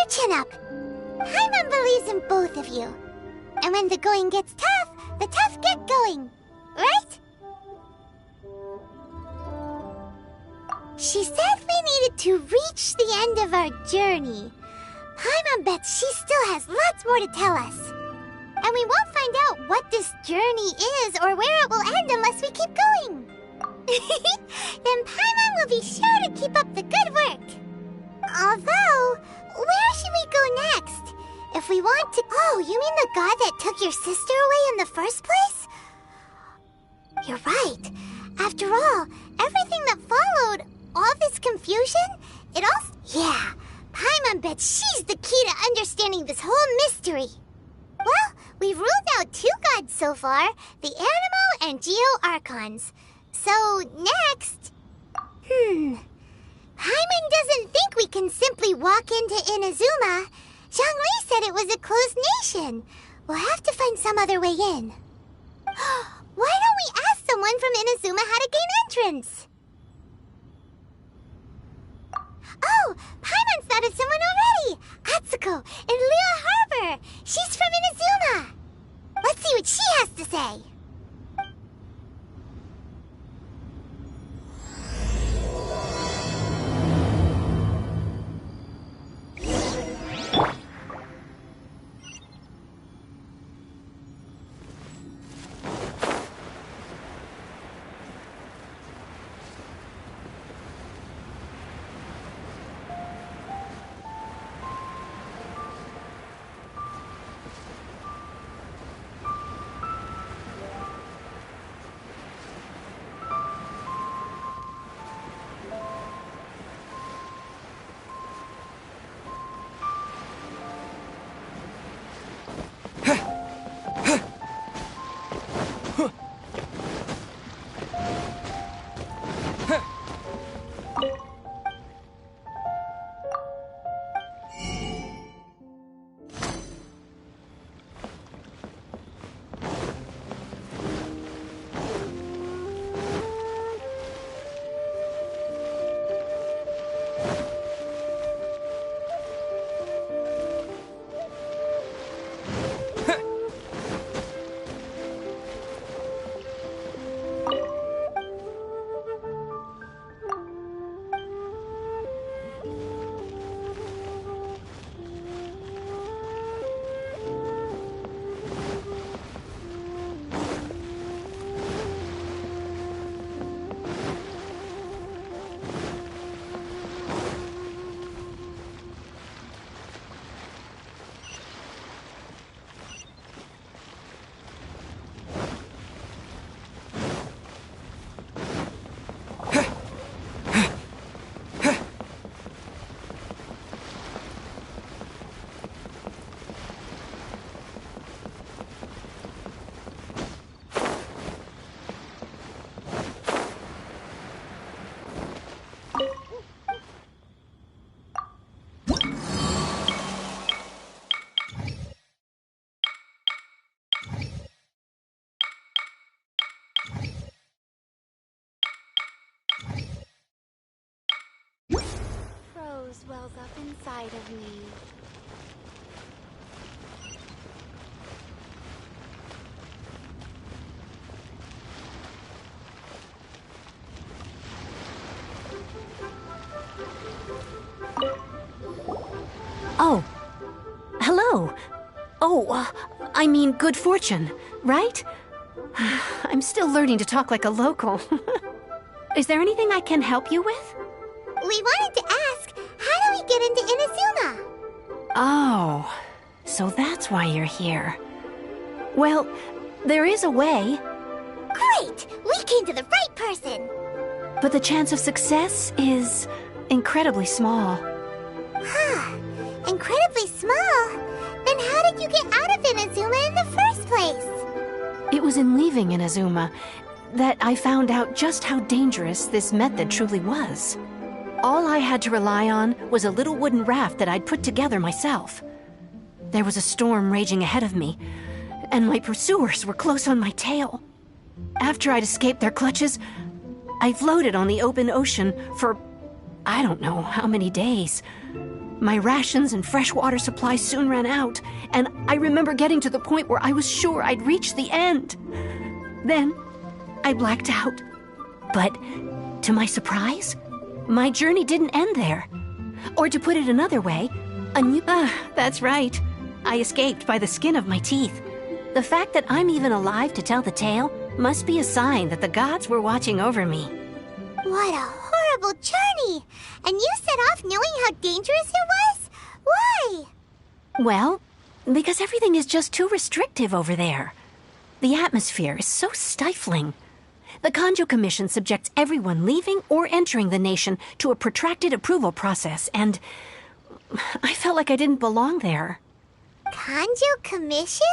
your chin up. Paimon believes in both of you. And when the going gets tough, the tough get going. Right? She said we needed to reach the end of our journey. Paimon bets she still has lots more to tell us. And we won't find out what this journey is or where it will end unless we keep going. Then Paimon will be sure to keep up the good work. Although, where should we go next? If we want to... Oh, you mean the god that took your sister away in the first place? You're right. After all, everything that followed, all this confusion, it all... Yeah, Paimon bets she's the key to understanding this whole mystery. Well, we've ruled out 2 gods so far, the Animo and Geo Archons. So, next... Paimon doesn't think we can simply walk into Inazuma. Zhongli said it was a closed nation. We'll have to find some other way in. Why don't we ask someone from Inazuma how to gain entrance? Oh, Paimon's thought of someone already! Atsuko in Liyue Harbor! She's from Inazuma! Let's see what she has to say. Wells up inside of me. Oh. Hello. Oh, I mean good fortune, right? I'm still learning to talk like a local. Is there anything I can help you with? We wanted to ask, how do we get into Inazuma? Oh, so that's why you're here. Well, there is a way. Great! We came to the right person! But the chance of success is incredibly small. Huh. Incredibly small? Then how did you get out of Inazuma in the first place? It was in leaving Inazuma that I found out just how dangerous this method truly was. All I had to rely on was a little wooden raft that I'd put together myself. There was a storm raging ahead of me, and my pursuers were close on my tail. After I'd escaped their clutches, I floated on the open ocean for I don't know how many days. My rations and fresh water supplies soon ran out, and I remember getting to the point where I was sure I'd reached the end. Then, I blacked out. But, to my surprise, my journey didn't end there. Or to put it another way, that's right. I escaped by the skin of my teeth. The fact that I'm even alive to tell the tale must be a sign that the gods were watching over me. What a horrible journey! And you set off knowing how dangerous it was? Why? Well, because everything is just too restrictive over there. The atmosphere is so stifling. The Kanjo Commission subjects everyone leaving or entering the nation to a protracted approval process, and I felt like I didn't belong there. Kanjo Commission?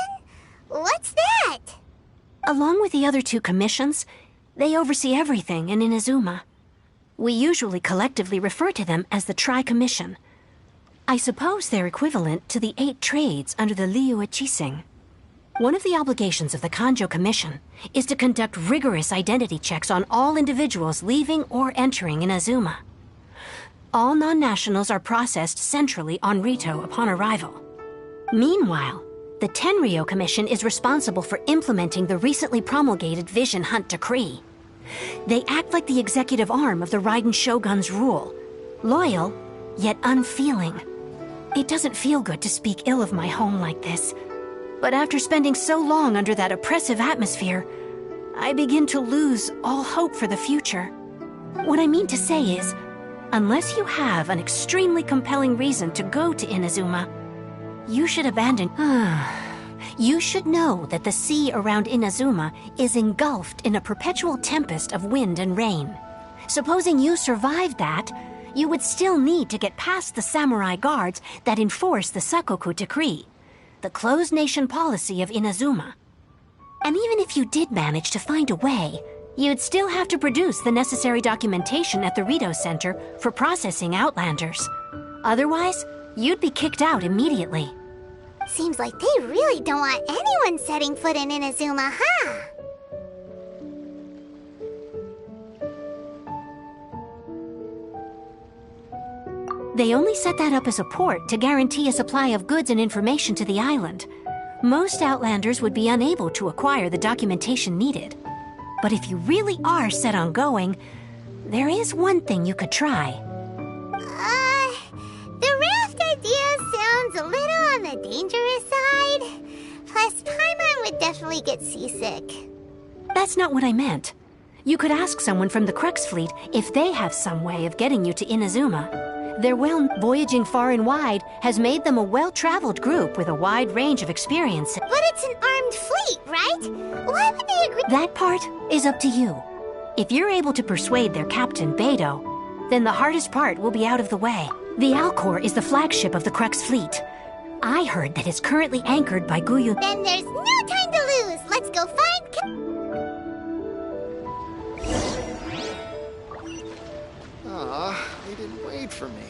What's that? Along with the other two commissions, they oversee everything in Inazuma. We usually collectively refer to them as the Tri-Commission. I suppose they're equivalent to the 8 trades under the Liu Chising. One of the obligations of the Kanjo Commission is to conduct rigorous identity checks on all individuals leaving or entering Inazuma. All non-nationals are processed centrally on Rito upon arrival. Meanwhile, the Tenryo Commission is responsible for implementing the recently promulgated Vision Hunt Decree. They act like the executive arm of the Raiden Shogun's rule, loyal, yet unfeeling. It doesn't feel good to speak ill of my home like this, but after spending so long under that oppressive atmosphere, I begin to lose all hope for the future. What I mean to say is, unless you have an extremely compelling reason to go to Inazuma, you should abandon... You should know that the sea around Inazuma is engulfed in a perpetual tempest of wind and rain. Supposing you survived that, you would still need to get past the samurai guards that enforce the Sakoku Decree, the closed nation policy of Inazuma. And even if you did manage to find a way, you'd still have to produce the necessary documentation at the Rito Center for processing Outlanders. Otherwise, you'd be kicked out immediately. Seems like they really don't want anyone setting foot in Inazuma, huh? They only set that up as a port to guarantee a supply of goods and information to the island. Most Outlanders would be unable to acquire the documentation needed. But if you really are set on going, there is one thing you could try. The raft idea sounds a little on the dangerous side. Plus, Paimon would definitely get seasick. That's not what I meant. You could ask someone from the Crux Fleet if they have some way of getting you to Inazuma. Their voyaging far and wide has made them a well-traveled group with a wide range of experience. But it's an armed fleet, right? Why would they agree? That part is up to you. If you're able to persuade their captain, Beidou, then the hardest part will be out of the way. The Alcor is the flagship of the Crux Fleet. I heard that it's currently anchored by Guyu. Then there's no time to lose. Let's go find Aw, they didn't wait for me.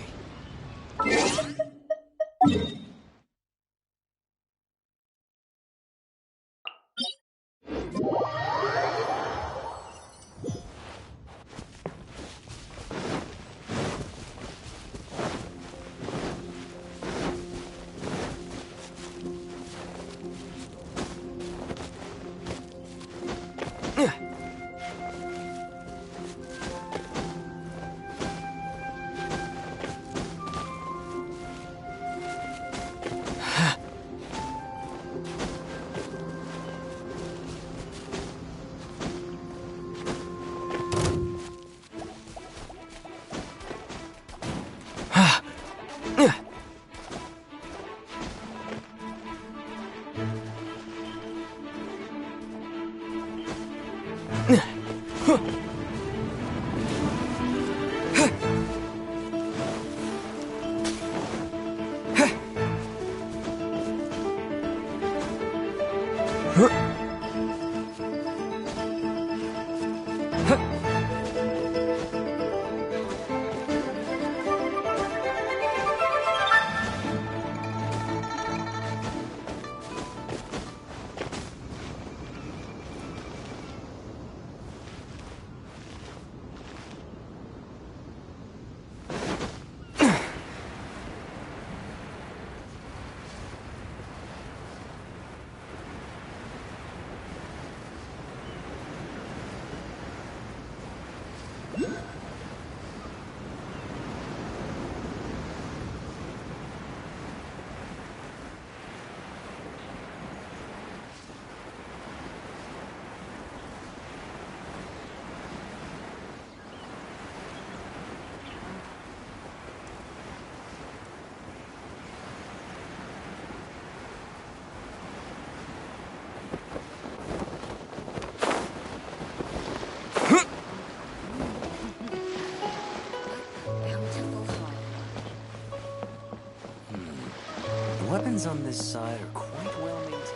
weapons on this side are quite well maintained.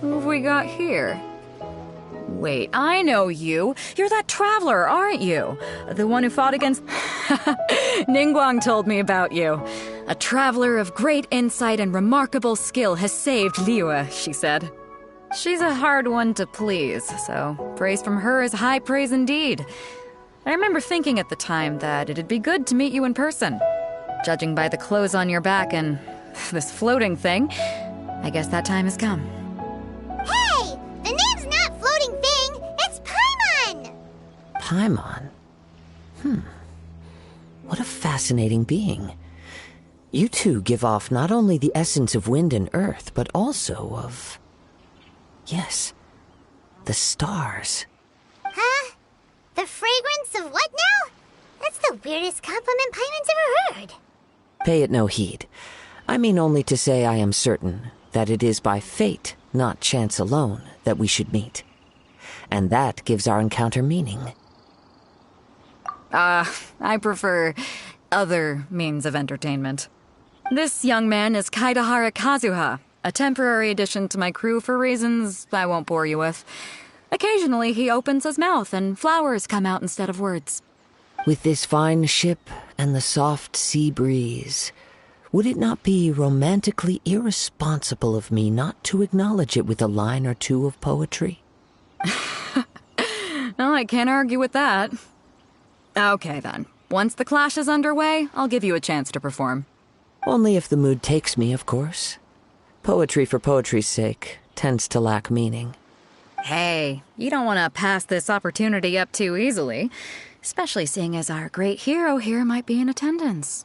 Who have we got here? Wait, I know you. You're that traveler, aren't you? The one who fought against... Ningguang told me about you. A traveler of great insight and remarkable skill has saved Liyue, she said. She's a hard one to please, so praise from her is high praise indeed. I remember thinking at the time that it'd be good to meet you in person. Judging by the clothes on your back and this floating thing, I guess that time has come. Hey! The name's not Floating Thing, it's Paimon! Paimon? What a fascinating being. You two give off not only the essence of wind and earth, but also of... yes, the stars. Huh? The fragrance of what now? That's the weirdest compliment Paimon's ever heard. Pay it no heed. I mean only to say I am certain that it is by fate, not chance alone, that we should meet. And that gives our encounter meaning. I prefer other means of entertainment. This young man is Kaidahara Kazuha, a temporary addition to my crew for reasons I won't bore you with. Occasionally he opens his mouth and flowers come out instead of words. With this fine ship and the soft sea breeze, would it not be romantically irresponsible of me not to acknowledge it with a line or two of poetry? No, I can't argue with that. Okay then. Once the clash is underway, I'll give you a chance to perform. Only if the mood takes me, of course. Poetry for poetry's sake tends to lack meaning. Hey, you don't want to pass this opportunity up too easily, especially seeing as our great hero here might be in attendance.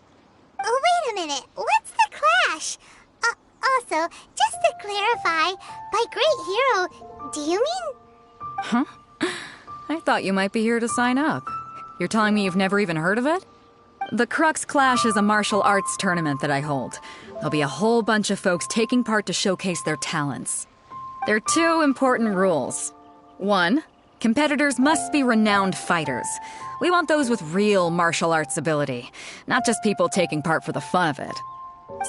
Oh, wait a minute. What's the clash? Also, just to clarify, by great hero, do you mean... Huh? I thought you might be here to sign up. You're telling me you've never even heard of it? The Crux Clash is a martial arts tournament that I hold. There'll be a whole bunch of folks taking part to showcase their talents. There are two important rules. 1, competitors must be renowned fighters. We want those with real martial arts ability, not just people taking part for the fun of it.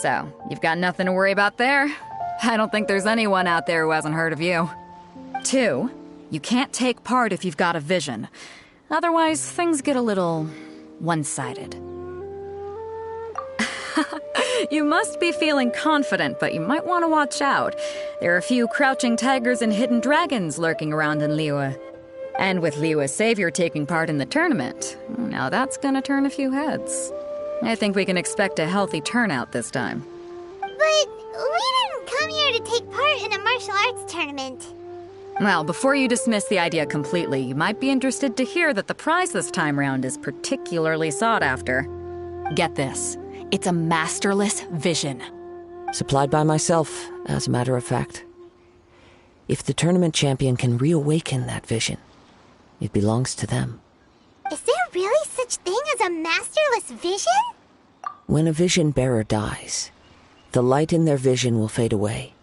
So, you've got nothing to worry about there. I don't think there's anyone out there who hasn't heard of you. 2, you can't take part if you've got a vision. Otherwise, things get a little one-sided. You must be feeling confident, but you might want to watch out. There are a few crouching tigers and hidden dragons lurking around in Liyue. And with Liyue's savior taking part in the tournament, now that's gonna turn a few heads. I think we can expect a healthy turnout this time. But we didn't come here to take part in a martial arts tournament. Well, before you dismiss the idea completely, you might be interested to hear that the prize this time round is particularly sought after. Get this. It's a masterless vision. Supplied by myself, as a matter of fact. If the tournament champion can reawaken that vision, it belongs to them. Is there really such thing as a masterless vision? When a vision bearer dies, the light in their vision will fade away.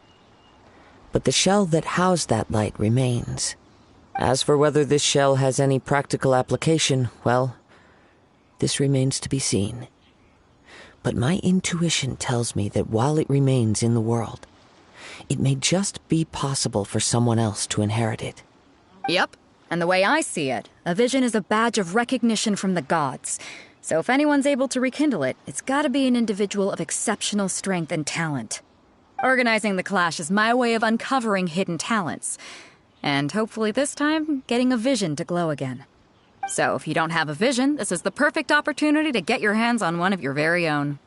But the shell that housed that light remains. As for whether this shell has any practical application, well, this remains to be seen. But my intuition tells me that while it remains in the world, it may just be possible for someone else to inherit it. Yep. And the way I see it, a vision is a badge of recognition from the gods. So if anyone's able to rekindle it, it's gotta be an individual of exceptional strength and talent. Organizing the clash is my way of uncovering hidden talents. And hopefully this time, getting a vision to glow again. So if you don't have a vision, this is the perfect opportunity to get your hands on one of your very own.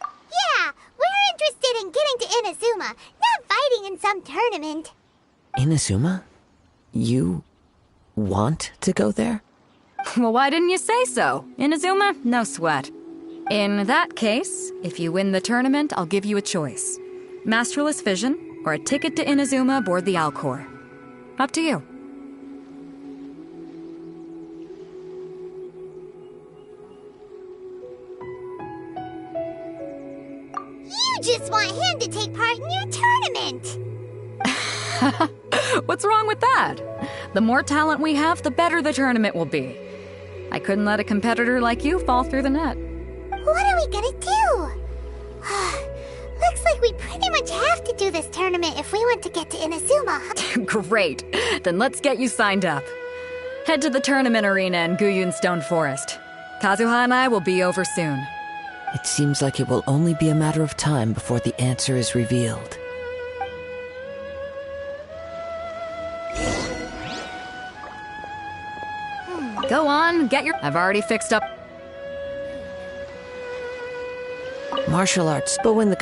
Yeah, we're interested in getting to Inazuma, not fighting in some tournament. Inazuma? You want to go there? Well, why didn't you say so? Inazuma? No sweat. In that case, if you win the tournament, I'll give you a choice. Masterless Vision, or a ticket to Inazuma aboard the Alcor. Up to you. You just want him to take part in your tournament! What's wrong with that? The more talent we have, the better the tournament will be. I couldn't let a competitor like you fall through the net. What are we gonna do? Looks like we pretty much have to do this tournament if we want to get to Inazuma. Great. Then let's get you signed up. Head to the tournament arena in Guyun Stone Forest. Kazuha and I will be over soon. It seems like it will only be a matter of time before the answer is revealed. Go on, get your... I've already fixed up... Martial arts, but when the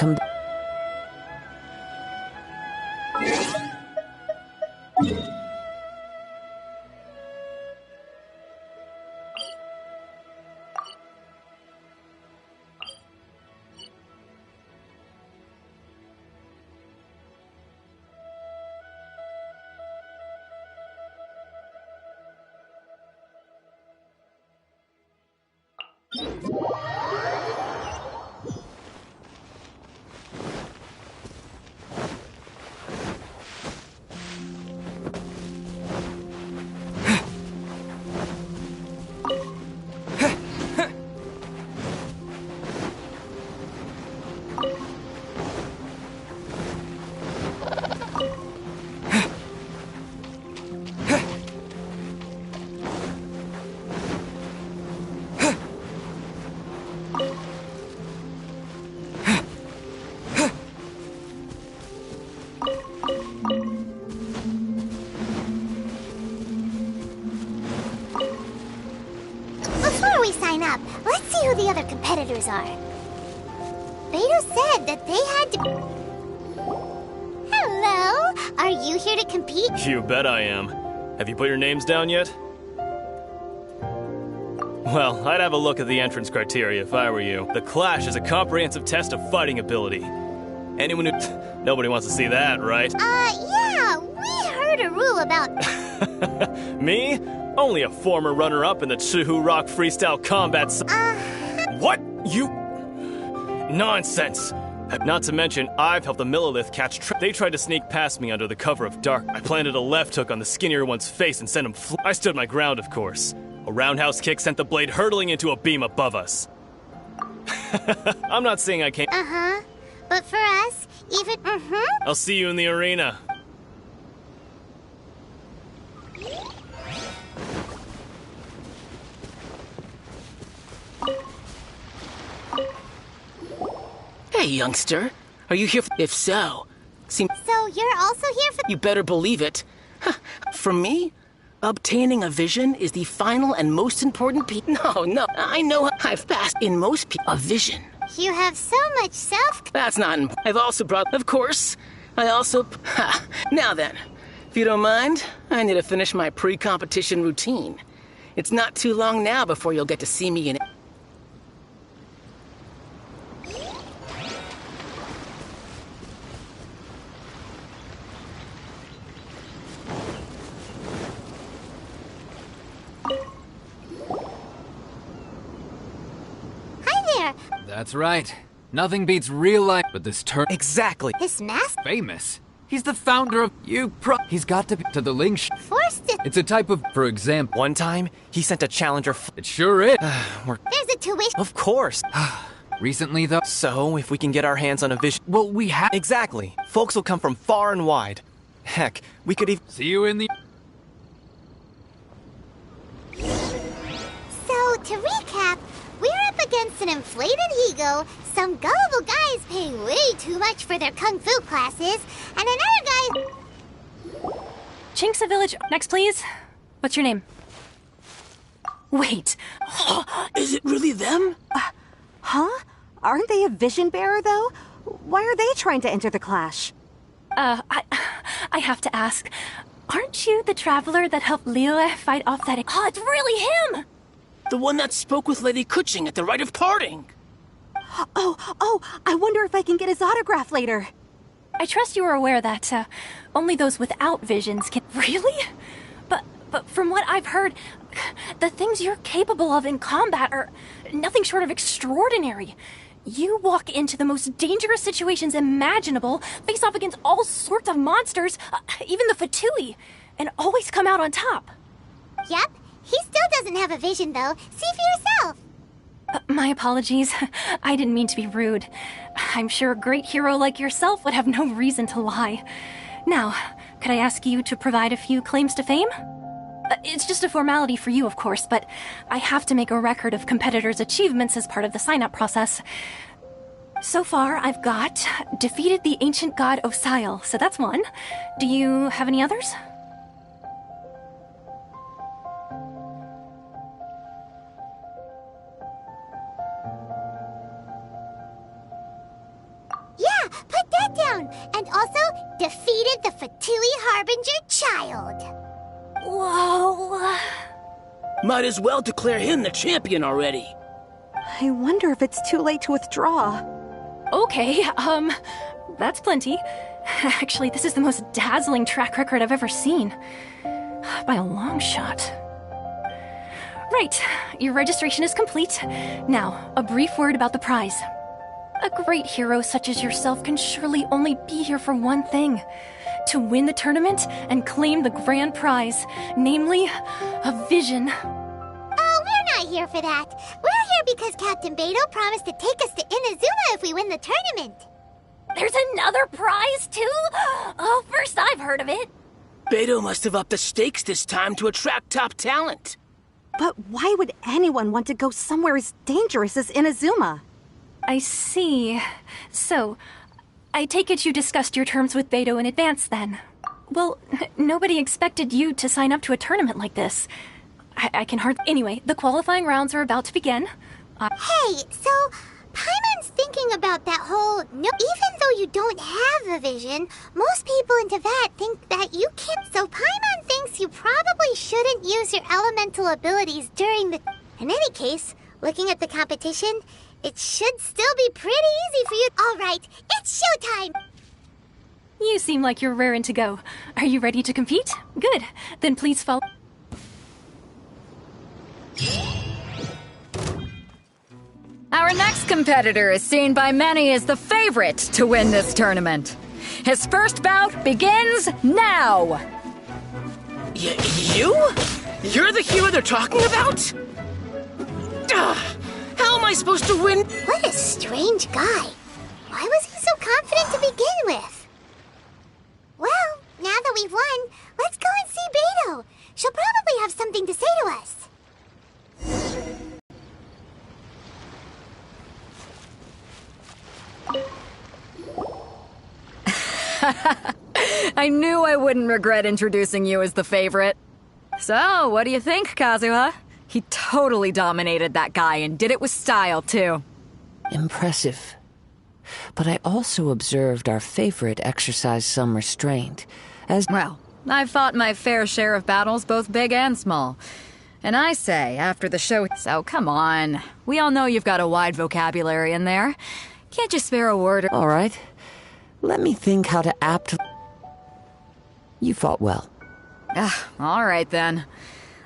Before we sign up, let's see who the other competitors are. Beto said that they had to... Hello? Are you here to compete? You bet I am. Have you put your names down yet? Well, I'd have a look at the entrance criteria if I were you. The Clash is a comprehensive test of fighting ability. Anyone who... Nobody wants to see that, right? Yeah, we heard a rule about... Me? Only a former runner-up in the Chihu Rock Freestyle Combat... What? You... Nonsense! Not to mention, I've helped the Millilith catch They tried to sneak past me under the cover of dark. I planted a left hook on the skinnier one's face and sent him I stood my ground, of course. A roundhouse kick sent the blade hurtling into a beam above us. I'm not saying I can't... But for us, even... I'll see you in the arena. Hey, youngster. Are you here If so, So you're also here for... You better believe it. For me, obtaining a vision is the final and most important piece. No, I know I've passed in most a vision. You have so much self... That's not I've also brought... Of course, I also... Now then, if you don't mind, I need to finish my pre-competition routine. It's not too long now before you'll get to see me in... That's right. Nothing beats real life, but this Exactly. His mask? famous. He's the founder of He's got to be to the Ling Forced it. It's a type of, for example. One time, he sent a challenger It sure is. There's a tuition. Of course. Recently, though. So, if we can get our hands on a vision... Well, we have. Exactly. Folks will come from far and wide. Heck, we could even... See you in the. So, to recap, we're up against an inflated ego, some gullible guys paying way too much for their kung fu classes, and another guy... Chinksa Village. Next, please. What's your name? Wait. Is it really them? Huh? Aren't they a vision bearer, though? Why are they trying to enter the clash? I have to ask. Aren't you the traveler that helped Liyue fight off that... Oh, it's really him! The one that spoke with Lady Kuching at the rite of parting. Oh, I wonder if I can get his autograph later. I trust you are aware that only those without visions can... Really? But from what I've heard, the things you're capable of in combat are nothing short of extraordinary. You walk into the most dangerous situations imaginable, face off against all sorts of monsters, even the Fatui, and always come out on top. Yep, he still doesn't have a vision though. See for yourself. My apologies. I didn't mean to be rude. I'm sure a great hero like yourself would have no reason to lie. Now, could I ask you to provide a few claims to fame? It's just a formality for you, of course, but I have to make a record of competitors' achievements as part of the sign-up process. So far, I've got defeated the ancient god Osile, so that's one. Do you have any others? Yeah, put that down. And also, defeated the Fatui Harbinger child. Whoa. Might as well declare him the champion already. I wonder if it's too late to withdraw. Okay, that's plenty. Actually, this is the most dazzling track record I've ever seen. By a long shot. Right, your registration is complete. Now, a brief word about the prize. A great hero such as yourself can surely only be here for one thing. To win the tournament and claim the grand prize, namely, a vision. Oh, we're not here for that. We're here because Captain Beto promised to take us to Inazuma if we win the tournament. There's another prize, too? Oh, first I've heard of it. Beto must have upped the stakes this time to attract top talent. But why would anyone want to go somewhere as dangerous as Inazuma? I see. So, I take it you discussed your terms with Beto in advance, then? Well, nobody expected you to sign up to a tournament like this. I can hardly... Anyway, the qualifying rounds are about to begin. Hey, so... Paimon's thinking about that whole... No, even though you don't have a vision, most people in Teyvat think that you can't... So Paimon thinks you probably shouldn't use your elemental abilities during the... In any case, looking at the competition... It should still be pretty easy for you. All right, it's showtime! You seem like you're raring to go. Are you ready to compete? Good. Then please follow... Our next competitor is seen by many as the favorite to win this tournament. His first bout begins now! You? You're the hero they're talking about? How am I supposed to win? What a strange guy. Why was he so confident to begin with? Well, now that we've won, let's go and see Beto. She'll probably have something to say to us. I knew I wouldn't regret introducing you as the favorite. So, what do you think, Kazuha? He totally dominated that guy and did it with style, too. Impressive. But I also observed our favorite exercise some restraint, as... Well, I've fought my fair share of battles, both big and small. And I say, after the show... So, come on. We all know you've got a wide vocabulary in there. Can't you spare a word or... All right. Let me think how to You fought well. All right, then.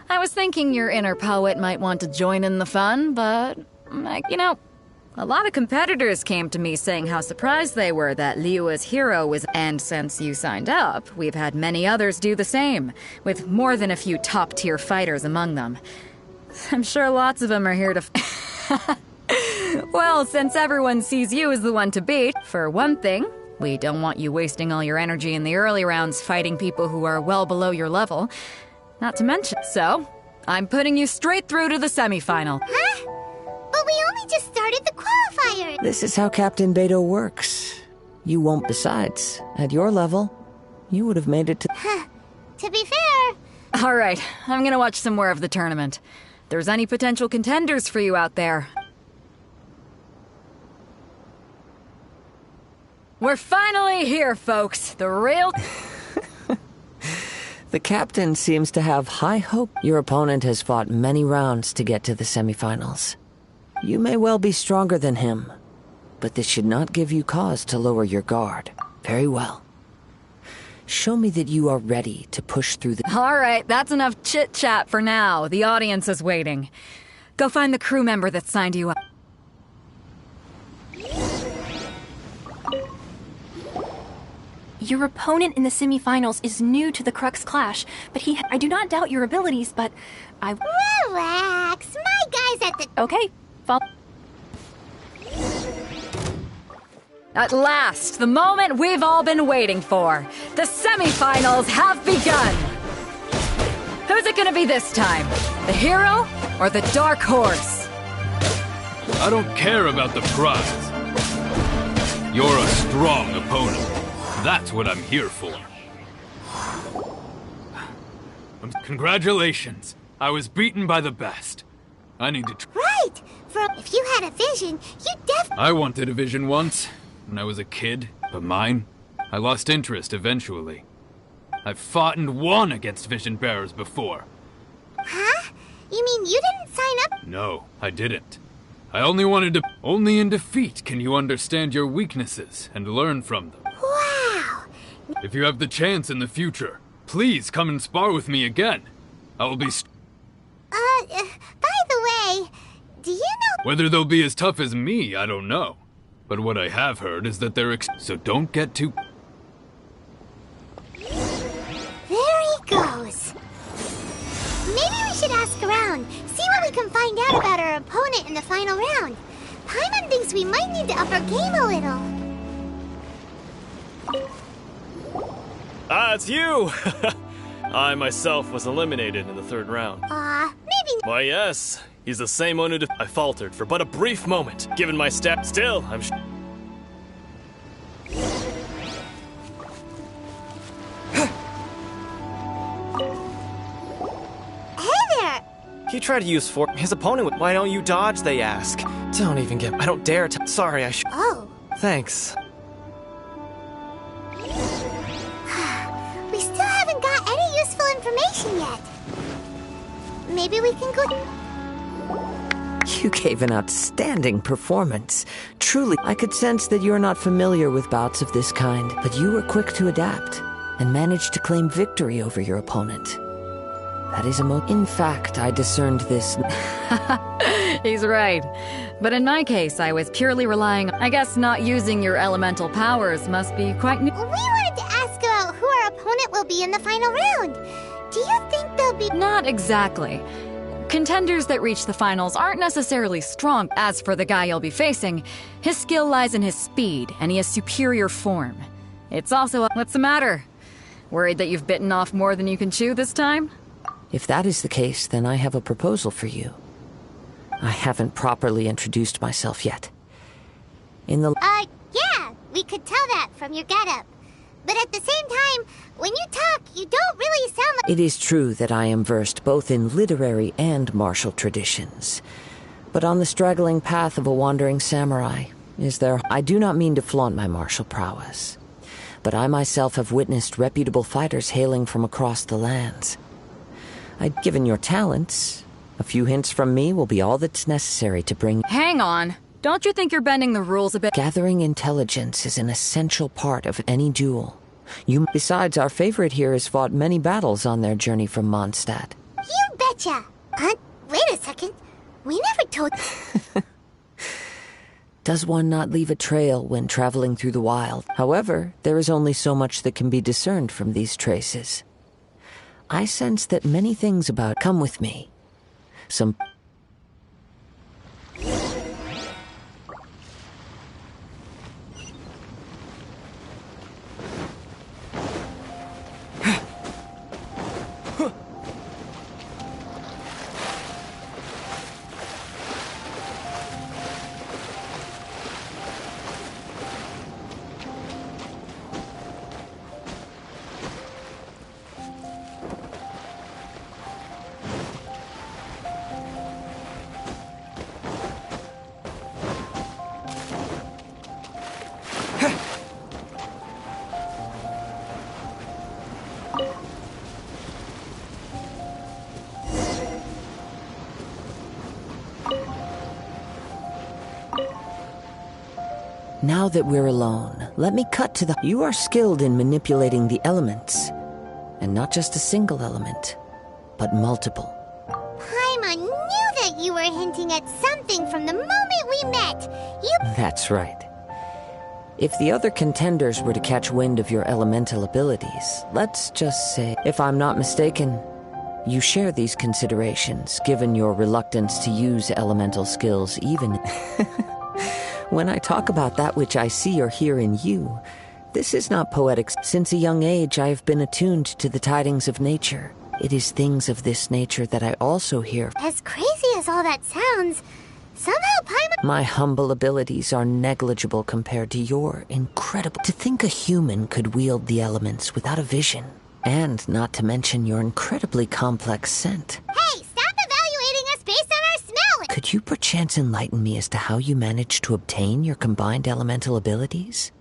I was thinking your inner poet might want to join in the fun, but, you know, a lot of competitors came to me saying how surprised they were that Liyue's hero was... And since you signed up, we've had many others do the same, with more than a few top-tier fighters among them. I'm sure lots of them are here to... Well, since everyone sees you as the one to beat, for one thing, we don't want you wasting all your energy in the early rounds fighting people who are well below your level. Not to mention, so, I'm putting you straight through to the semifinal. Huh? But we only just started the qualifier. This is how Captain Beto works. You won't. Besides, at your level, you would have made it to... To be fair... All right, I'm gonna watch some more of the tournament. If there's any potential contenders for you out there. We're finally here, folks. The real... The captain seems to have high hope. Your opponent has fought many rounds to get to the semifinals. You may well be stronger than him, but this should not give you cause to lower your guard. Very well. Show me that you are ready to push through the... All right, that's enough chit-chat for now. The audience is waiting. Go find the crew member that signed you up. Your opponent in the semifinals is new to the Crux Clash, but I do not doubt your abilities, but Relax. My guy's at the... Okay, follow... At last, the moment we've all been waiting for. The semifinals have begun. Who's it gonna be this time? The hero or the dark horse? I don't care about the prize. You're a strong opponent. That's what I'm here for. Congratulations. I was beaten by the best. I need to... Right! If you had a vision, you I wanted a vision once, when I was a kid, but mine, I lost interest eventually. I've fought and won against vision bearers before. Huh? You mean you didn't sign up? No, I didn't. I only wanted to... Only in defeat can you understand your weaknesses and learn from them. Wow! If you have the chance in the future, please come and spar with me again. I will be... By the way, do you know... Whether they'll be as tough as me, I don't know. But what I have heard is that they're so don't get too... There he goes. Maybe we should ask around, see what we can find out about our opponent in the final round. Paimon thinks we might need to up our game a little. Ah, it's you! I myself was eliminated in the third round. Maybe... Why, yes. He's the same one who I faltered for but a brief moment. Given my step, still, I'm Hey there! He tried to use his opponent. Why don't you dodge, they ask. Don't even get... I don't dare Sorry, I Oh. Thanks. We still haven't got any useful information yet. Maybe we can go... You gave an outstanding performance. Truly, I could sense that you're not familiar with bouts of this kind, but you were quick to adapt and managed to claim victory over your opponent. That is In fact, I discerned this... He's right. But in my case, I was purely relying on... I guess not using your elemental powers must be quite new. We wanted to ask about who our opponent will be in the final round. Do you think they'll be... Not exactly. Contenders that reach the finals aren't necessarily strong. As for the guy you'll be facing, his skill lies in his speed, and he has superior form. It's also What's the matter? Worried that you've bitten off more than you can chew this time? If that is the case, then I have a proposal for you. I haven't properly introduced myself yet. Yeah, we could tell that from your getup. But at the same time, when you talk, you don't really sound like... It is true that I am versed both in literary and martial traditions. But on the straggling path of a wandering samurai, I do not mean to flaunt my martial prowess. But I myself have witnessed reputable fighters hailing from across the lands. Given your talents, a few hints from me will be all that's necessary to bring... Hang on. Don't you think you're bending the rules a bit? Gathering intelligence is an essential part of any duel. Besides, our favorite here has fought many battles on their journey from Mondstadt. You betcha! Wait a second. We never told... Does one not leave a trail when traveling through the wild? However, there is only so much that can be discerned from these traces. I sense that many things about... Come with me. Some... Now that we're alone, let me cut to the... You are skilled in manipulating the elements. And not just a single element, but multiple. Paimon knew that you were hinting at something from the moment we met. That's right. If the other contenders were to catch wind of your elemental abilities, let's just say, if I'm not mistaken, you share these considerations, given your reluctance to use elemental skills even... When I talk about that which I see or hear in you, this is not poetic. Since a young age, I have been attuned to the tidings of nature. It is things of this nature that I also hear. As crazy as all that sounds, somehow Paimon... My humble abilities are negligible compared to your incredible... To think a human could wield the elements without a vision, and not to mention your incredibly complex scent. Hey, stop evaluating us based on our smell! Could you perchance enlighten me as to how you managed to obtain your combined elemental abilities?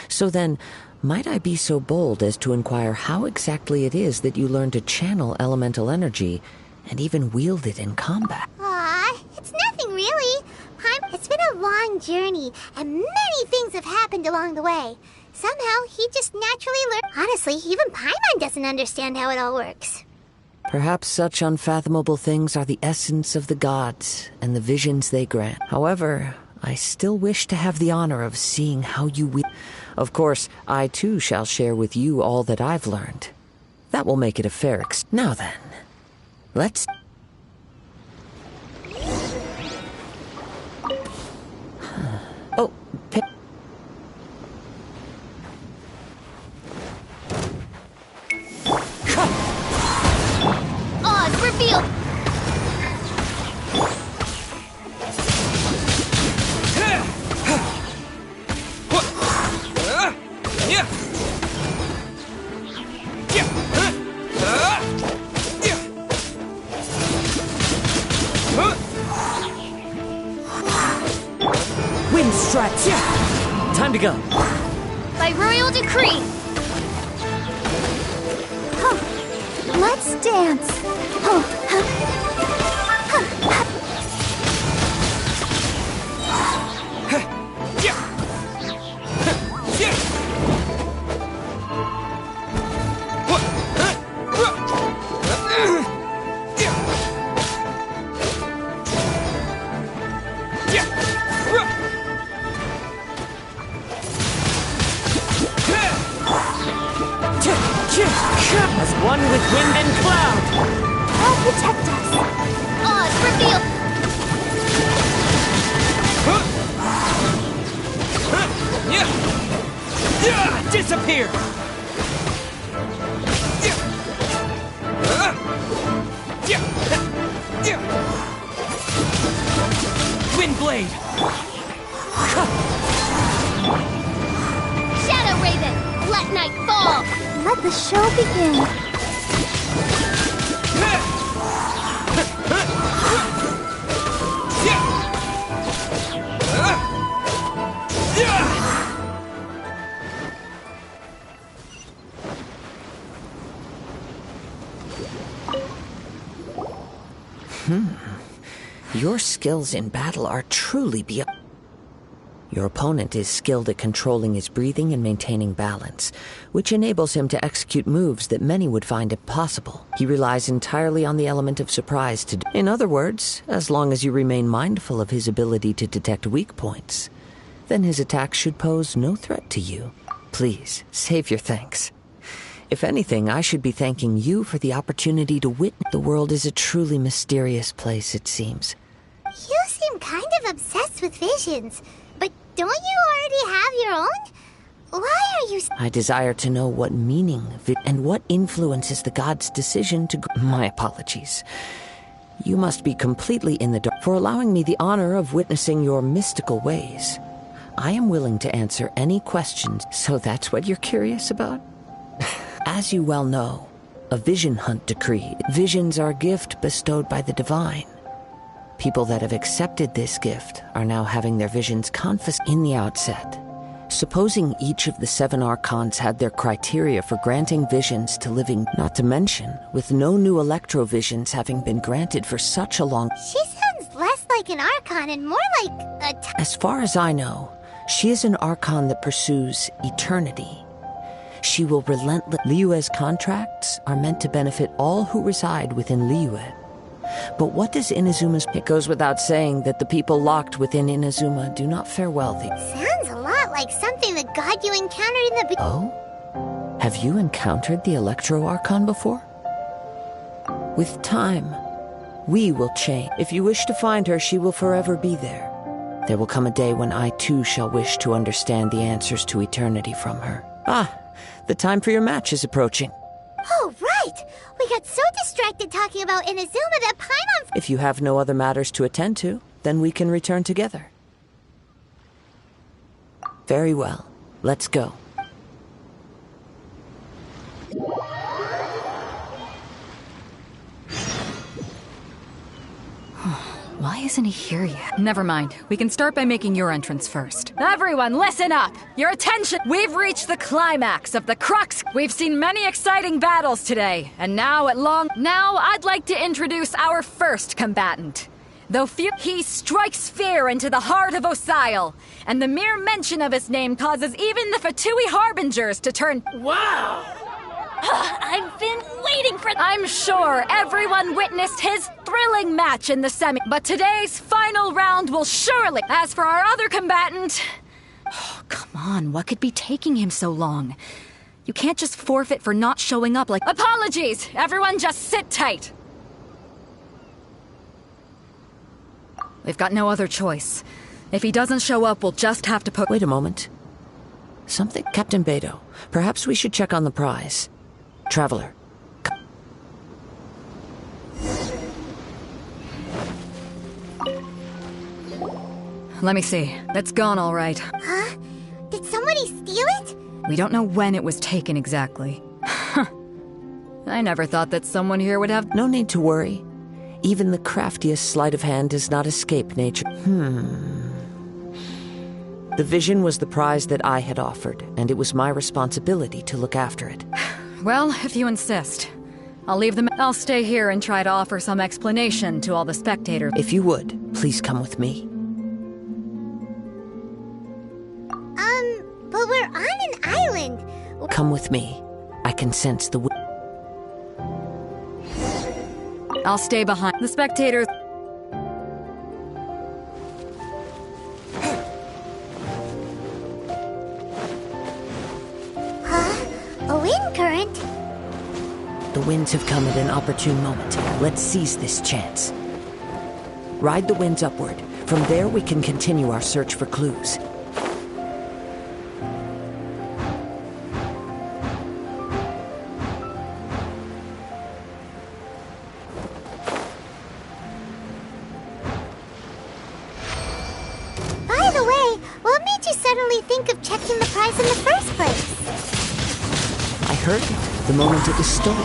So then, might I be so bold as to inquire how exactly it is that you learned to channel elemental energy and even wield it in combat? Aw, it's nothing really. It's been a long journey, and many things have happened along the way. Somehow, he just naturally learned. Honestly, even Paimon doesn't understand how it all works. Perhaps such unfathomable things are the essence of the gods and the visions they grant. However, I still wish to have the honor of seeing how you wield. Of course, I too shall share with you all that I've learned. That will make it a fair Now then, let's... Oh, Oz, reveal! Wind strikes! Time to go! By royal decree! Let's dance. As one with wind and cloud! I'll protect us! Oz, reveal! Disappear! Wind blade! Shadow Raven, let night fall! Let the show begin. Your skills in battle are truly beyond... Your opponent is skilled at controlling his breathing and maintaining balance, which enables him to execute moves that many would find impossible. He relies entirely on the element of surprise to... In other words, as long as you remain mindful of his ability to detect weak points, then his attacks should pose no threat to you. Please, save your thanks. If anything, I should be thanking you for the opportunity to witness. The world is a truly mysterious place, it seems. You seem kind of obsessed with visions, but don't you already have your own? Why are you... I desire to know what meaning and what influences the gods' decision to... My apologies. You must be completely in the dark for allowing me the honor of witnessing your mystical ways. I am willing to answer any questions, so that's what you're curious about? As you well know, a vision hunt decree. Visions are a gift bestowed by the divine. People that have accepted this gift are now having their visions confiscated in the outset. Supposing each of the 7 archons had their criteria for granting visions to living, not to mention, with no new electro-visions having been granted for such a long... She sounds less like an Archon and more like a As far as I know, she is an Archon that pursues eternity. She will relentless. Liyue's contracts are meant to benefit all who reside within Liyue. But what does Inazuma's... It goes without saying that the people locked within Inazuma do not fare well. Sounds a lot like something the god you encountered in the... Oh? Have you encountered the Electro Archon before? With time, we will change. If you wish to find her, she will forever be there. There will come a day when I too shall wish to understand the answers to eternity from her. Ah, the time for your match is approaching. Oh, right! We got so distracted talking about Inazuma that Paimon... If you have no other matters to attend to, then we can return together. Very well. Let's go. Why isn't he here yet? Never mind. We can start by making your entrance first. Everyone, listen up! Your attention! We've reached the climax of the crux. We've seen many exciting battles today, and now I'd like to introduce our first combatant. Though he strikes fear into the heart of Osile, and the mere mention of his name causes even the Fatui Harbingers to turn... Wow! I've been waiting for... I'm sure everyone witnessed his thrilling match in the semi... But today's final round will surely... As for our other combatant... Oh, come on, what could be taking him so long? You can't just forfeit for not showing up like... Apologies! Everyone just sit tight! We've got no other choice. If he doesn't show up, we'll just have to put... Wait a moment. Something... Captain Beidou, perhaps we should check on the prize. Traveler. Let me see. That's gone all right. Huh? Did somebody steal it? We don't know when it was taken exactly. I never thought that someone here would have... No need to worry. Even the craftiest sleight of hand does not escape nature. The vision was the prize that I had offered, and it was my responsibility to look after it. Well, if you insist. I'll stay here and try to offer some explanation to all the spectators. If you would, please come with me. But we're on an island. Come with me. I can sense the... I'll stay behind. The spectators... A wind current? The winds have come at an opportune moment. Let's seize this chance. Ride the winds upward. From there we can continue our search for clues. By the way, what made you suddenly think of checking the prize in the first place? I heard it the moment it was stolen.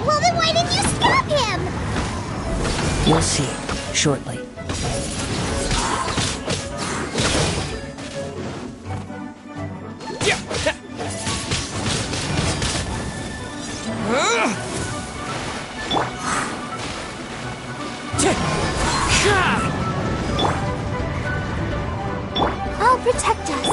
Well, then why didn't you stop him? You'll see, shortly. I'll protect us.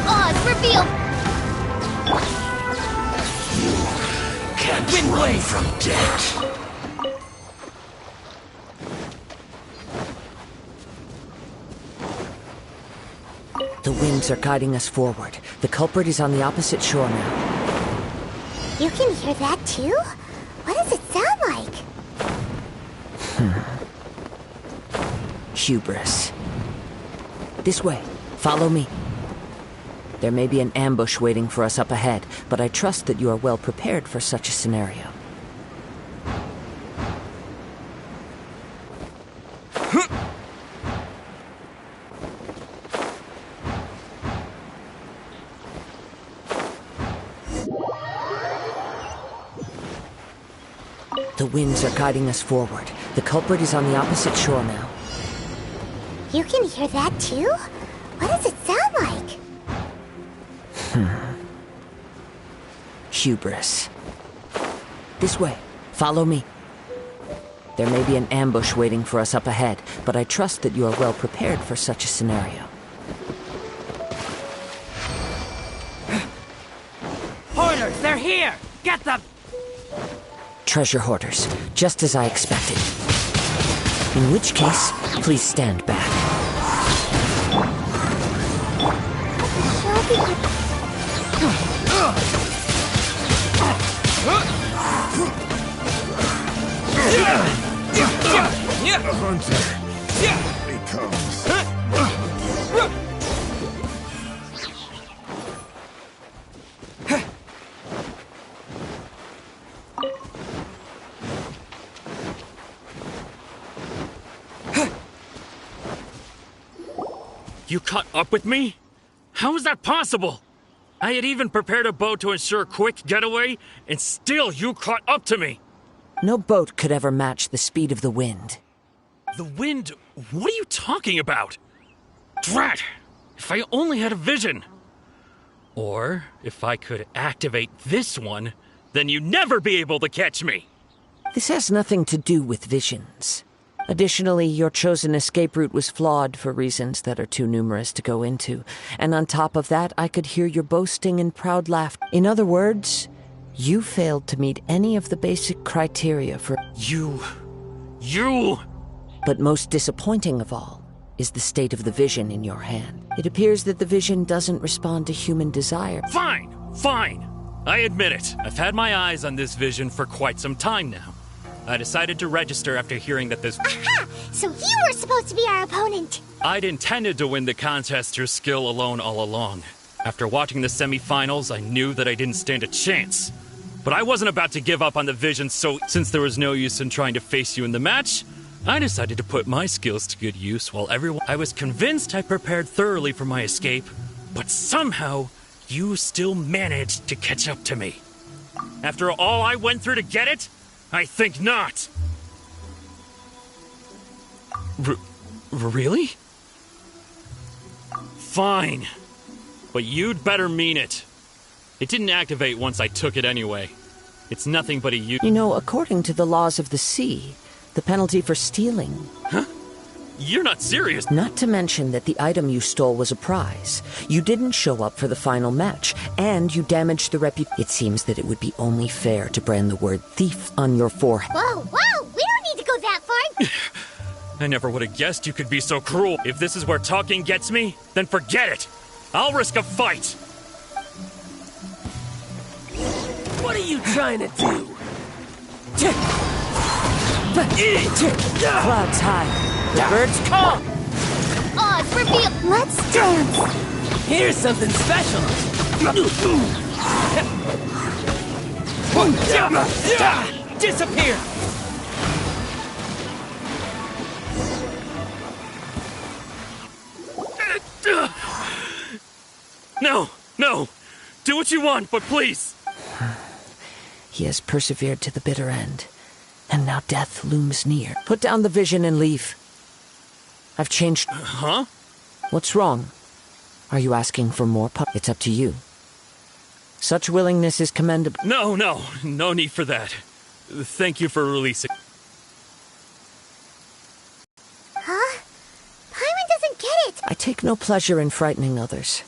Oz, reveal! Can't run from death. The winds are guiding us forward. The culprit is on the opposite shore now. You can hear that too? What does it sound like? Hubris. This way. Follow me. There may be an ambush waiting for us up ahead, but I trust that you are well prepared for such a scenario. winds are guiding us forward. The culprit is on the opposite shore now. You can hear that too? What does it sound like? Hubris. This way. Follow me. There may be an ambush waiting for us up ahead, but I trust that you are well prepared for such a scenario. Hoarders, they're here! Get them! Treasure hoarders, just as I expected. In which case, please stand back. Hunter. He comes. You caught up with me? How is that possible? I had even prepared a boat to ensure a quick getaway, and still you caught up to me. No boat could ever match the speed of the wind. The wind? What are you talking about? Drat! If I only had a vision. Or, if I could activate this one, then you'd never be able to catch me. This has nothing to do with visions. Additionally, your chosen escape route was flawed for reasons that are too numerous to go into. And on top of that, I could hear your boasting and proud laugh. In other words, you failed to meet any of the basic criteria for... You... But most disappointing of all is the state of the vision in your hand. It appears that the vision doesn't respond to human desire. Fine! I admit it. I've had my eyes on this vision for quite some time now. I decided to register after hearing that this... Aha! So you were supposed to be our opponent! I'd intended to win the contest through skill alone all along. After watching the semi-finals, I knew that I didn't stand a chance. But I wasn't about to give up on the vision, so since there was no use in trying to face you in the match, I decided to put my skills to good use while everyone... I was convinced I prepared thoroughly for my escape, but somehow, you still managed to catch up to me. After all I went through to get it? I think not. Really? Fine. But you'd better mean it. It didn't activate once I took it anyway. It's nothing but a You know, according to the laws of the sea, the penalty for stealing... Huh? You're not serious. Not to mention that the item you stole was a prize. You didn't show up for the final match, and you damaged the reputation. It seems that it would be only fair to brand the word thief on your forehead. Whoa! We don't need to go that far! I never would have guessed you could be so cruel. If this is where talking gets me, then forget it. I'll risk a fight. What are you trying to do? Clouds high. The birds call! Oz, reveal! Let's dance! Here's something special! Disappear! No! Do what you want, but please! He has persevered to the bitter end, and now death looms near. Put down the vision and leave. I've changed... Huh? What's wrong? Are you asking for more It's up to you. Such willingness is commendable. No need for that. Thank you for releasing... Huh? Paimon doesn't get it! I take no pleasure in frightening others.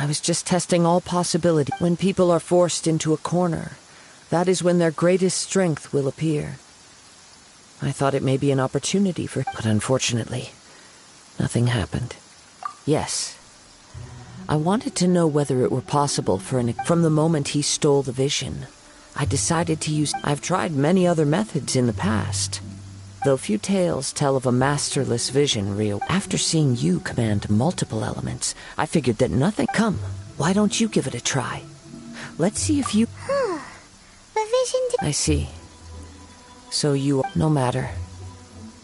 I was just testing all possibility. When people are forced into a corner, that is when their greatest strength will appear. I thought it may be an opportunity for... But unfortunately, nothing happened. Yes. I wanted to know whether it were possible for From the moment he stole the vision, I decided to use... I've tried many other methods in the past. Though few tales tell of a masterless vision real. After seeing you command multiple elements, I figured that nothing... Come, why don't you give it a try? Let's see if you... The vision... I see. So you... No matter.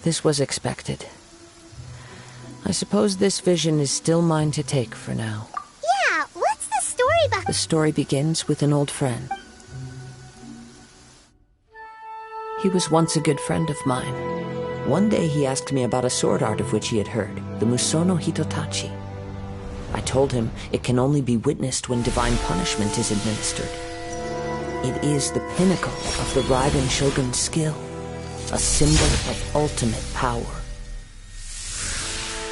This was expected. I suppose this vision is still mine to take for now. Yeah, what's the story behind... The story begins with an old friend. He was once a good friend of mine. One day he asked me about a sword art of which he had heard, the Musono Hitotachi. I told him it can only be witnessed when divine punishment is administered. It is the pinnacle of the Raiden Shogun's skill, a symbol of ultimate power.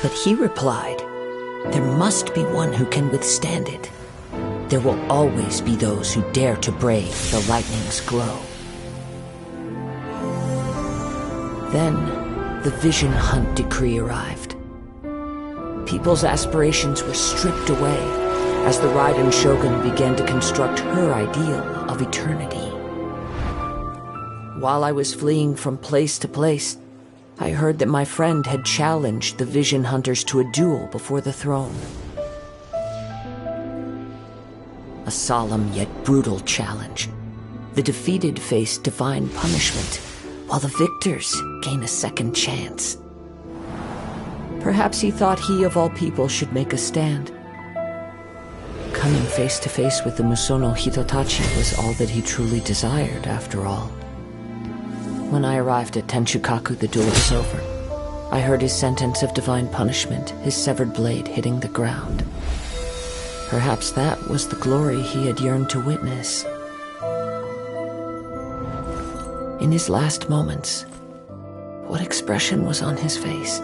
But he replied, there must be one who can withstand it. There will always be those who dare to brave the lightning's glow. Then, the Vision Hunt decree arrived. People's aspirations were stripped away as the Raiden Shogun began to construct her ideal of eternity. While I was fleeing from place to place, I heard that my friend had challenged the Vision Hunters to a duel before the throne. A solemn yet brutal challenge. The defeated face divine punishment, while the victors gain a second chance. Perhaps he thought he of all people should make a stand. Coming face to face with the Musono Hitotachi was all that he truly desired, after all. When I arrived at Tenchukaku, the duel was over. I heard his sentence of divine punishment, his severed blade hitting the ground. Perhaps that was the glory he had yearned to witness. In his last moments, what expression was on his face?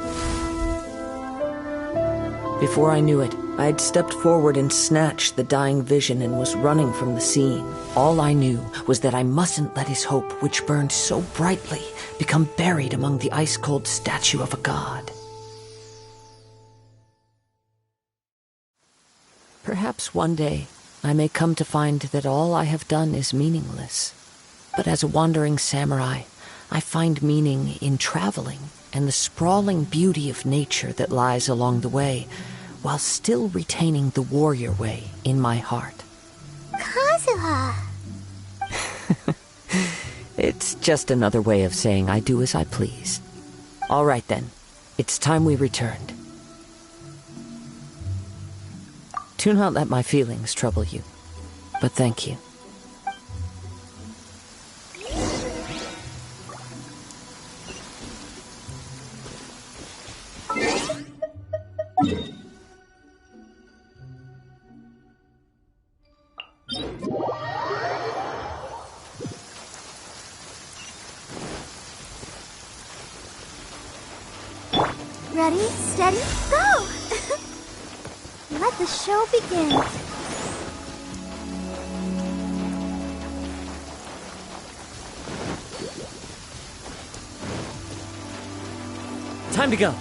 Before I knew it, I had stepped forward and snatched the dying vision and was running from the scene. All I knew was that I mustn't let his hope, which burned so brightly, become buried among the ice-cold statue of a god. Perhaps one day I may come to find that all I have done is meaningless. But as a wandering samurai, I find meaning in traveling and the sprawling beauty of nature that lies along the way, while still retaining the warrior way in my heart. Kazuha! It's just another way of saying I do as I please. All right then, it's time we returned. Do not let my feelings trouble you, but thank you. Ready, steady, go! Let the show begin. Time to go.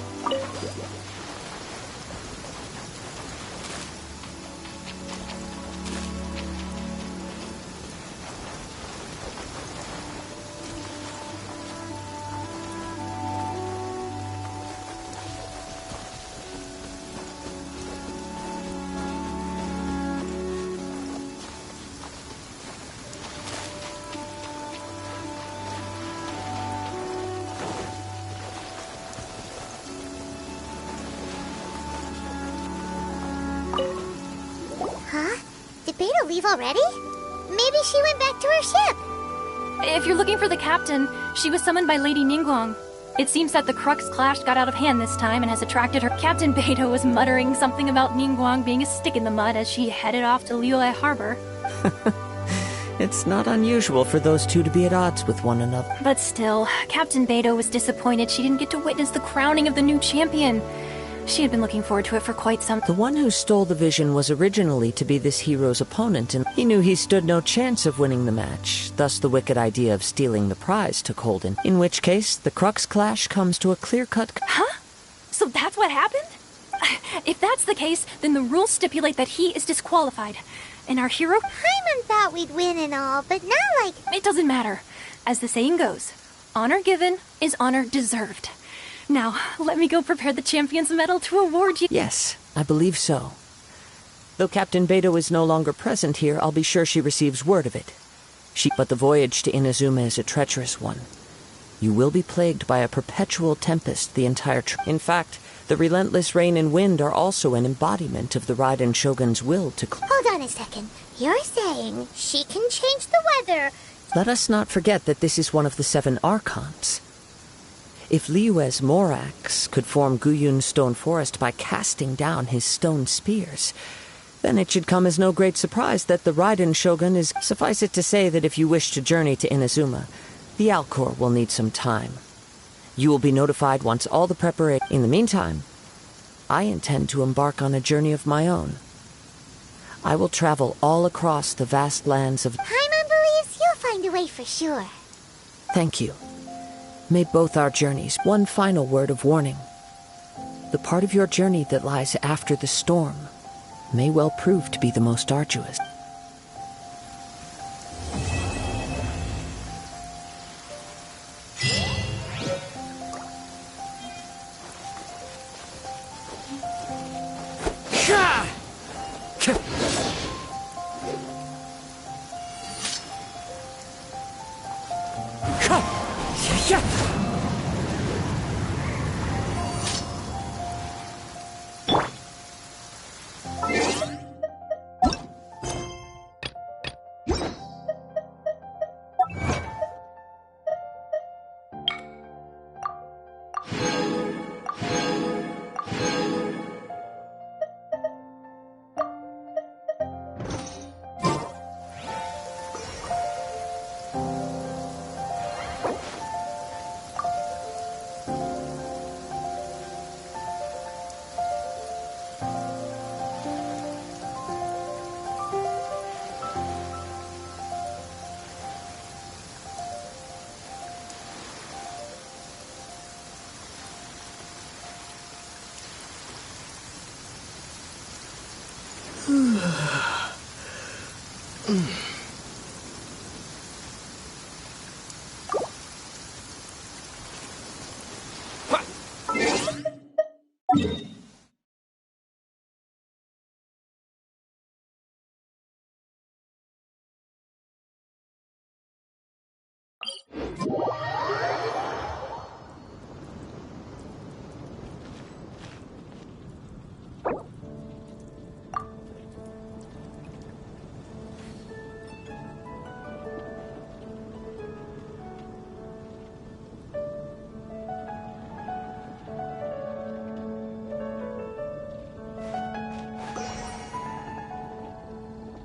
Did Beta leave already? Maybe she went back to her ship. If you're looking for the captain, she was summoned by Lady Ningguang. It seems that the Crux clash got out of hand this time and has attracted her. Captain Beta was muttering something about Ningguang being a stick in the mud as she headed off to Liyue Harbor. It's not unusual for those two to be at odds with one another. But still, Captain Beta was disappointed she didn't get to witness the crowning of the new champion. She had been looking forward to it for quite some time. The one who stole the vision was originally to be this hero's opponent, and he knew he stood no chance of winning the match. Thus the wicked idea of stealing the prize took hold in which case the Crux clash comes to a clear-cut... Huh? So that's what happened? If that's the case, then the rules stipulate that he is disqualified. And our hero... Paimon thought we'd win and all, but now, like... It doesn't matter. As the saying goes, honor given is honor deserved. Now, let me go prepare the champion's medal to award you. Yes, I believe so. Though Captain Beto is no longer present here, I'll be sure she receives word of it. But the voyage to Inazuma is a treacherous one. You will be plagued by a perpetual tempest the entire trip. In fact, the relentless rain and wind are also an embodiment of the Raiden Shogun's will to... Hold on a second. You're saying she can change the weather Let us not forget that this is one of the 7 Archons. If Liyue's Morax could form Guyun's stone forest by casting down his stone spears, then it should come as no great surprise that the Raiden Shogun is... Suffice it to say that if you wish to journey to Inazuma, the Alcor will need some time. You will be notified once all the preparation... In the meantime, I intend to embark on a journey of my own. I will travel all across the vast lands of... Paimon believes you'll find a way for sure. Thank you. May both our journeys... One final word of warning. The part of your journey that lies after the storm may well prove to be the most arduous.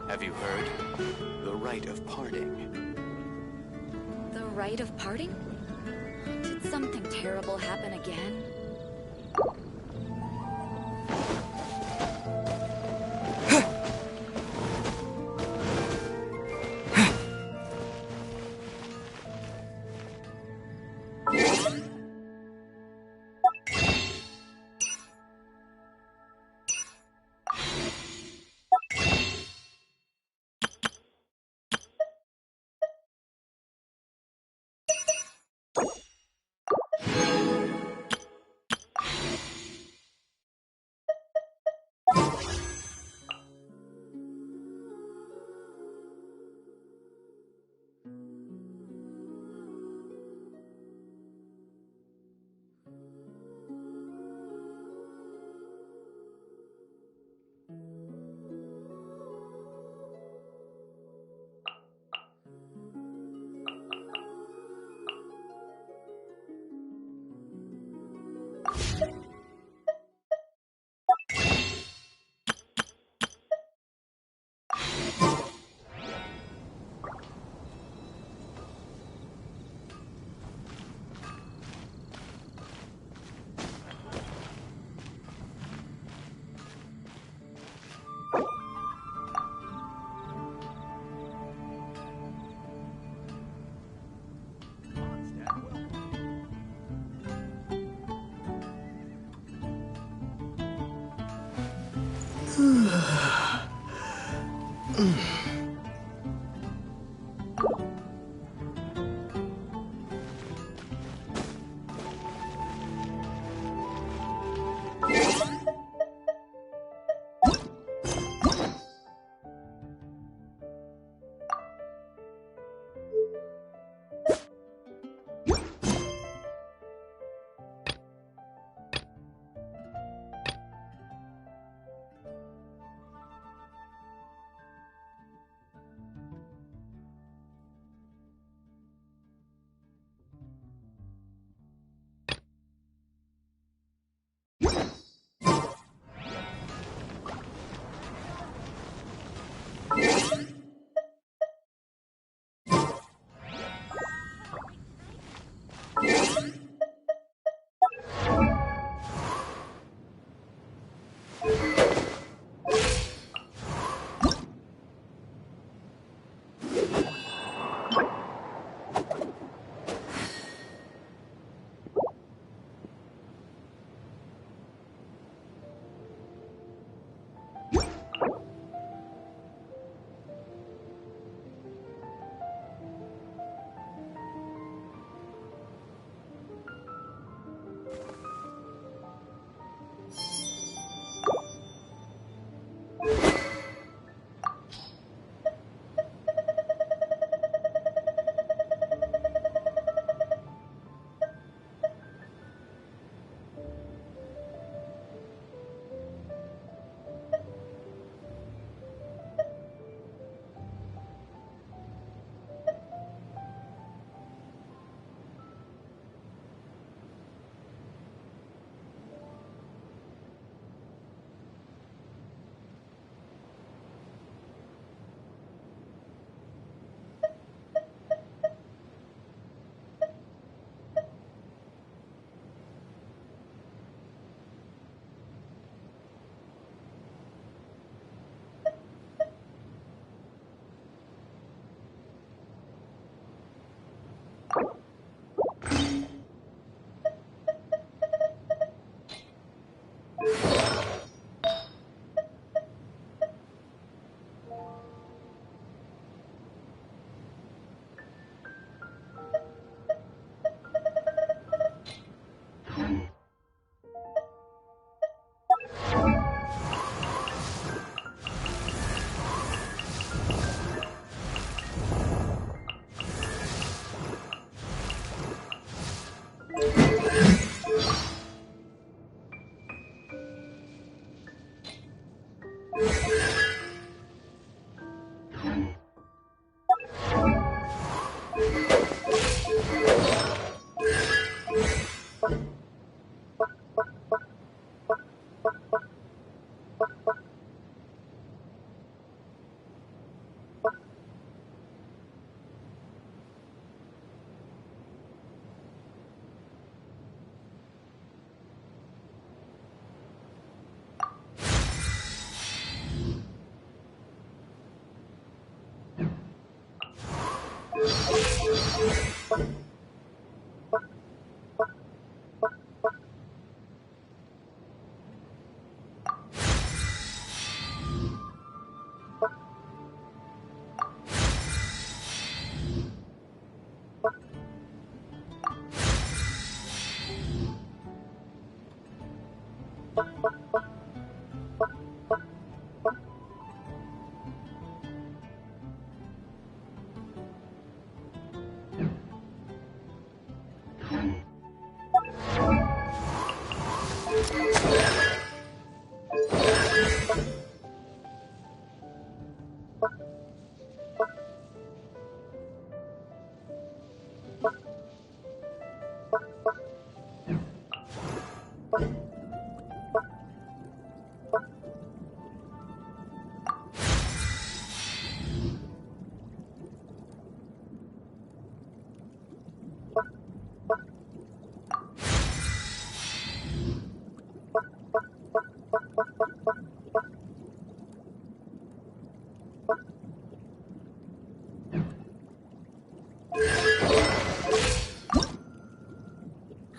Have you heard? The rite of parting. The rite of parting? Did something terrible happen again?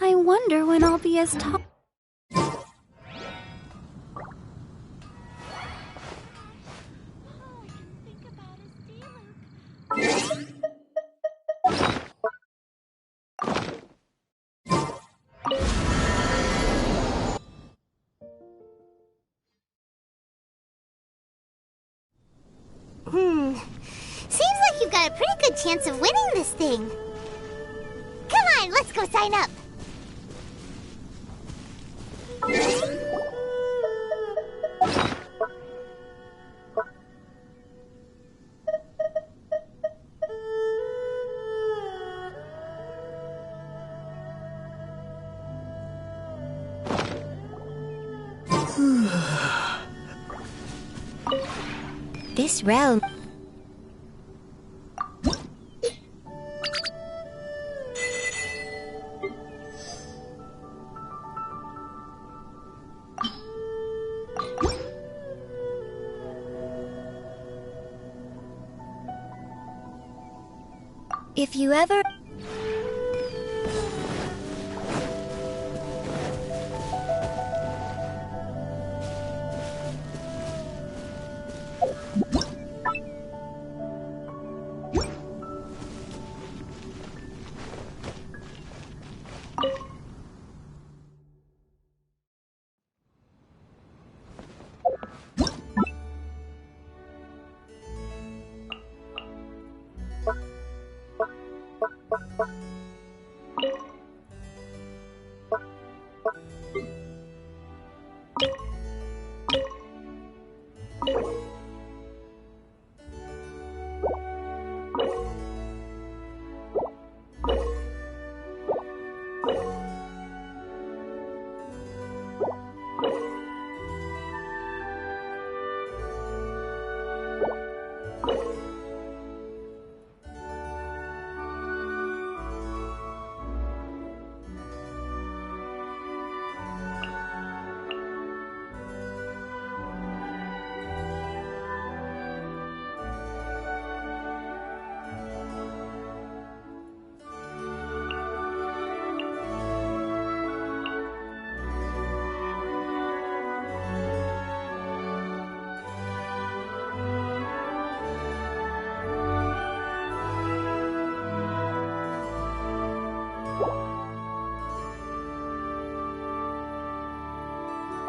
I wonder when I'll be as tall. Seems like you've got a pretty good chance of winning this thing. Come on, let's go sign up. This realm. If you ever...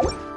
You